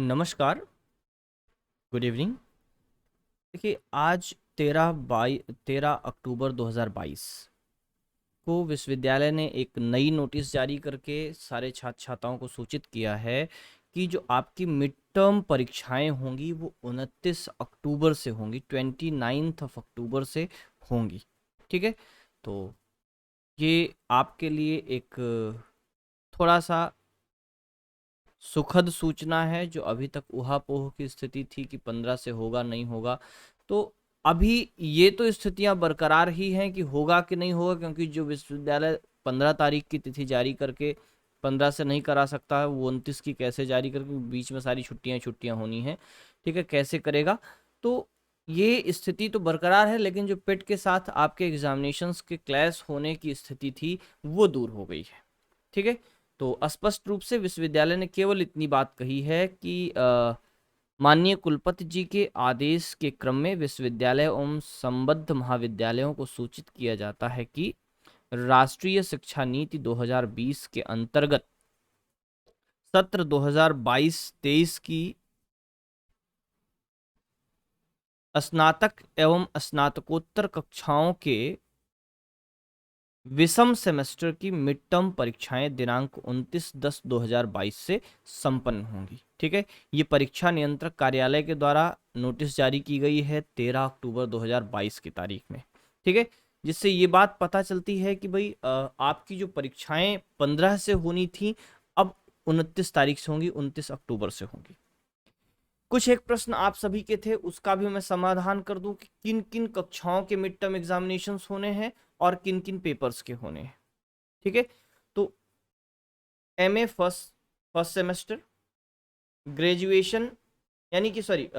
नमस्कार, good evening. देखिए, आज 13 अक्टूबर 2022 को विश्वविद्यालय ने एक नई नोटिस जारी करके सारे छात्र छात्राओं को सूचित किया है कि जो आपकी मिड टर्म परीक्षाएं होंगी वो 29 अक्टूबर से होंगी, 29 अक्टूबर से होंगी। ठीक है, तो ये आपके लिए एक थोड़ा सा सुखद सूचना है। जो अभी तक ऊहापोह की स्थिति थी कि 15 से होगा नहीं होगा, तो अभी ये तो स्थितियां बरकरार ही हैं कि होगा कि नहीं होगा, क्योंकि जो विश्वविद्यालय 15 तारीख की तिथि जारी करके 15 से नहीं करा सकता है, वो 29 की कैसे जारी करके, बीच में सारी छुट्टियां छुट्टियां होनी हैं। ठीक है, कैसे करेगा? तो ये स्थिति तो बरकरार है, लेकिन जो पेट के साथ आपके एग्जामिनेशंस के क्लैश होने की स्थिति थी वो दूर हो गई है। ठीक है, तो स्पष्ट रूप से विश्वविद्यालय ने केवल इतनी बात कही है कि माननीय कुलपति जी के आदेश के क्रम में विश्वविद्यालय एवं संबद्ध महाविद्यालयों को सूचित किया जाता है कि राष्ट्रीय शिक्षा नीति 2020 के अंतर्गत सत्र 2022-23 की स्नातक एवं स्नातकोत्तर कक्षाओं के विषम सेमेस्टर की मिड टर्म परीक्षाएं दिनांक 29/10/2022 से संपन्न होंगी। ठीक है, ये परीक्षा नियंत्रक कार्यालय के द्वारा नोटिस जारी की गई है 13 अक्टूबर 2022 की तारीख में। ठीक है, जिससे ये बात पता चलती है कि भाई आपकी जो परीक्षाएं 15 से होनी थी, अब 29 तारीख से होंगी, 29 अक्टूबर से होंगी। कुछ एक प्रश्न आप सभी के थे, उसका भी मैं समाधान कर दूं कि किन किन कक्षाओं के मिड टर्म एग्जामिनेशंस होने हैं और किन किन पेपर्स के होने हैं। ठीक है, तो एमए फर्स्ट सेमेस्टर, ग्रेजुएशन यानी कि सॉरी,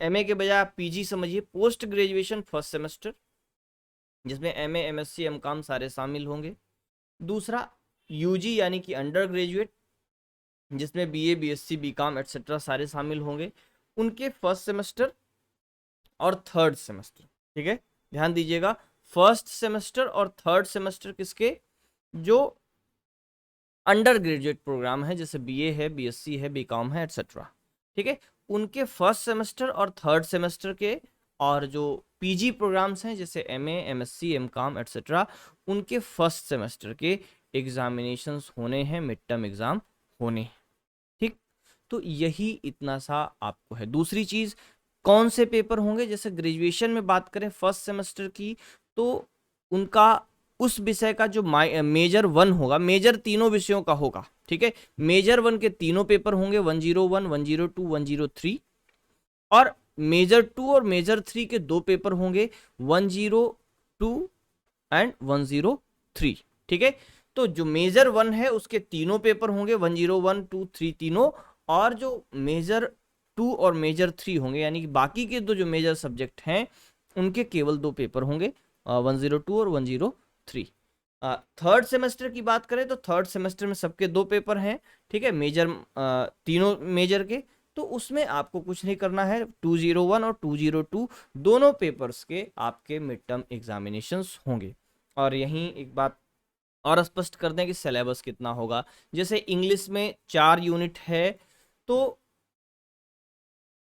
एमए के बजाय आप पीजी समझिए, पोस्ट ग्रेजुएशन फर्स्ट सेमेस्टर, जिसमें एमए एमएससी एमकॉम सारे शामिल होंगे। दूसरा यूजी यानी कि अंडर ग्रेजुएट, जिसमें बीए बीएससी बीकॉम एटसेट्रा सारे शामिल होंगे, उनके फर्स्ट सेमेस्टर और थर्ड सेमेस्टर। ठीक है, ध्यान दीजिएगा, फर्स्ट सेमेस्टर और थर्ड सेमेस्टर किसके? जो अंडर ग्रेजुएट प्रोग्राम है, जैसे बीए है, बीएससी है, बीकॉम है एटसेट्रा। ठीक है, उनके फर्स्ट सेमेस्टर और थर्ड सेमेस्टर के, और जो पीजी प्रोग्राम्स हैं जैसे एमए एमएससी एमकॉम एटसेट्रा, उनके फर्स्ट सेमेस्टर के एग्जामिनेशंस होने हैं, मिड टर्म एग्जाम होने हैं। ठीक, तो यही इतना सा आपको है। दूसरी चीज, कौन से पेपर होंगे? जैसे ग्रेजुएशन में बात करें फर्स्ट सेमेस्टर की, तो उनका उस विषय का जो मेजर 1 होगा, मेजर तीनों विषयों का होगा। ठीक है, मेजर 1 के तीनों पेपर होंगे, 101, 102, 103, और मेजर 2 और मेजर 3 के दो पेपर होंगे, 102 एंड 103। ठीक है, तो जो मेजर 1 है उसके तीनों पेपर होंगे, 101, 2, 3 तीनों, और जो मेजर 2 और मेजर 3 होंगे, यानी कि बाकी के दो जो मेजर सब्जेक्ट हैं उनके केवल दो पेपर होंगे, 102 और 103। थर्ड सेमेस्टर की बात करें तो थर्ड सेमेस्टर में सबके दो पेपर हैं। ठीक है, मेजर तीनों मेजर के, तो उसमें आपको कुछ नहीं करना है। 201 और 202 दोनों पेपर्स के आपके मिड टर्म एग्जामिनेशंस होंगे। और यहीं एक बात और स्पष्ट कर दें कि सिलेबस कितना होगा। जैसे इंग्लिश में 4 यूनिट है, तो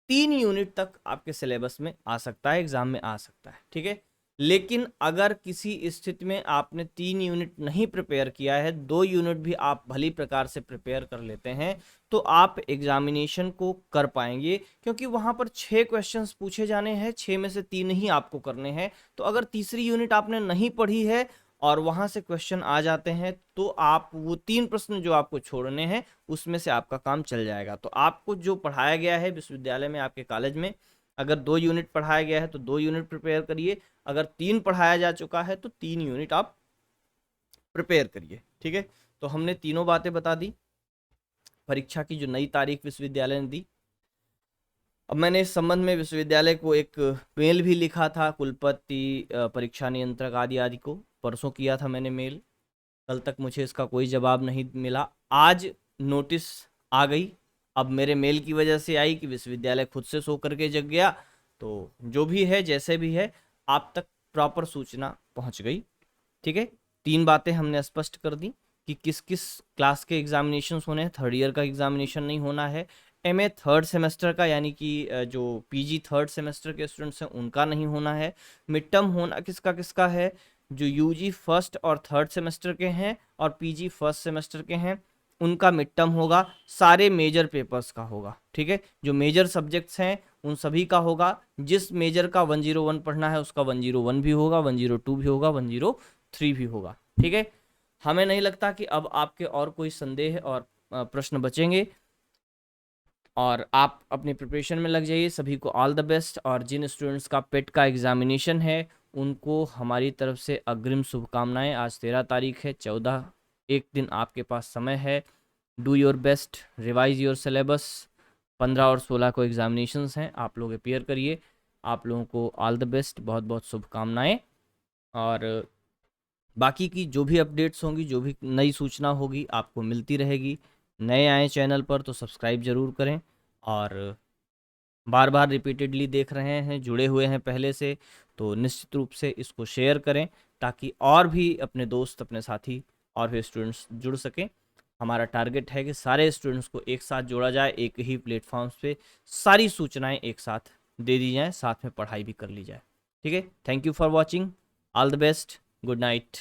3 यूनिट तक आपके सिलेबस में आ सकता है, एग्जाम में आ सकता है। ठीक है, लेकिन अगर किसी स्थिति में आपने 3 यूनिट नहीं प्रिपेयर किया है, 2 यूनिट भी आप भली प्रकार से प्रिपेयर कर लेते हैं, तो आप एग्जामिनेशन को कर पाएंगे, क्योंकि वहां पर 6 क्वेश्चंस पूछे जाने हैं, 6 में से 3 ही आपको करने हैं। तो अगर तीसरी यूनिट आपने नहीं पढ़ी है और वहां से क्वेश्चन आ जाते हैं, तो आप वो 3 प्रश्न जो आपको छोड़ने हैं उसमें से आपका काम चल जाएगा। तो आपको जो पढ़ाया गया है विश्वविद्यालय में, आपके कॉलेज में, अगर 2 यूनिट पढ़ाया गया है तो 2 यूनिट प्रिपेयर करिए, अगर 3 पढ़ाया जा चुका है तो 3 यूनिट आप प्रिपेयर करिए। ठीक है, तो हमने तीनों बातें बता दी, परीक्षा की जो नई तारीख विश्वविद्यालय ने दी। अब मैंने इस संबंध में विश्वविद्यालय को एक मेल भी लिखा था, कुलपति परीक्षा नियंत्रक आदि आदि को परसों किया था मैंने मेल। कल तक मुझे इसका कोई जवाब नहीं मिला। आज नोटिस आ गई, अब मेरे मेल की वजह से आई कि विश्वविद्यालय खुद से सो करके जग गया। तो जो भी है, जैसे भी है, आप तक प्रॉपर सूचना पहुंच गई। ठीक है, 3 बातें हमने स्पष्ट कर दी कि किस किस क्लास के एग्जामिनेशन होने हैं। थर्ड ईयर का एग्जामिनेशन नहीं होना है, एमए थर्ड सेमेस्टर का, यानी कि जो पीजी थर्ड सेमेस्टर के स्टूडेंट्स हैं उनका नहीं होना है। मिड टर्म होना किसका किसका है, जो यूजी फर्स्ट और थर्ड सेमेस्टर के हैं और पीजी फर्स्ट सेमेस्टर के हैं उनका मिड टर्म होगा। सारे मेजर पेपर्स का होगा, ठीक है, जो मेजर सब्जेक्ट्स हैं उन सभी का होगा। जिस मेजर का 101 पढ़ना है उसका 101 भी होगा, 102 भी होगा, 103 भी होगा, ठीक है। हमें नहीं लगता कि अब आपके और कोई संदेह और प्रश्न बचेंगे, और आप अपनी प्रिपरेशन में लग जाइए। सभी को ऑल द बेस्ट, और जिन स्टूडेंट्स का पेट का एग्जामिनेशन है उनको हमारी तरफ से अग्रिम शुभकामनाएं। आज 13 तारीख है, 14 एक दिन आपके पास समय है। Do your best, revise your syllabus. 15 और 16 को एग्जामिनेशंस हैं, आप लोग अपियर करिए। आप लोगों को ऑल द बेस्ट, बहुत बहुत शुभकामनाएं। और बाकी की जो भी अपडेट्स होंगी, जो भी नई सूचना होगी आपको मिलती रहेगी। नए आए चैनल पर तो सब्सक्राइब जरूर करें, और बार बार रिपीटेडली देख रहे हैं, जुड़े हुए हैं पहले से, तो निश्चित रूप से इसको शेयर करें ताकि और भी अपने दोस्त, अपने साथी और भी स्टूडेंट्स जुड़ सकें। हमारा टारगेट है कि सारे स्टूडेंट्स को एक साथ जोड़ा जाए, एक ही प्लेटफॉर्म्स पे सारी सूचनाएं एक साथ दे दी जाएं, साथ में पढ़ाई भी कर ली जाए, ठीक है। Thank you for watching, all the best, good night.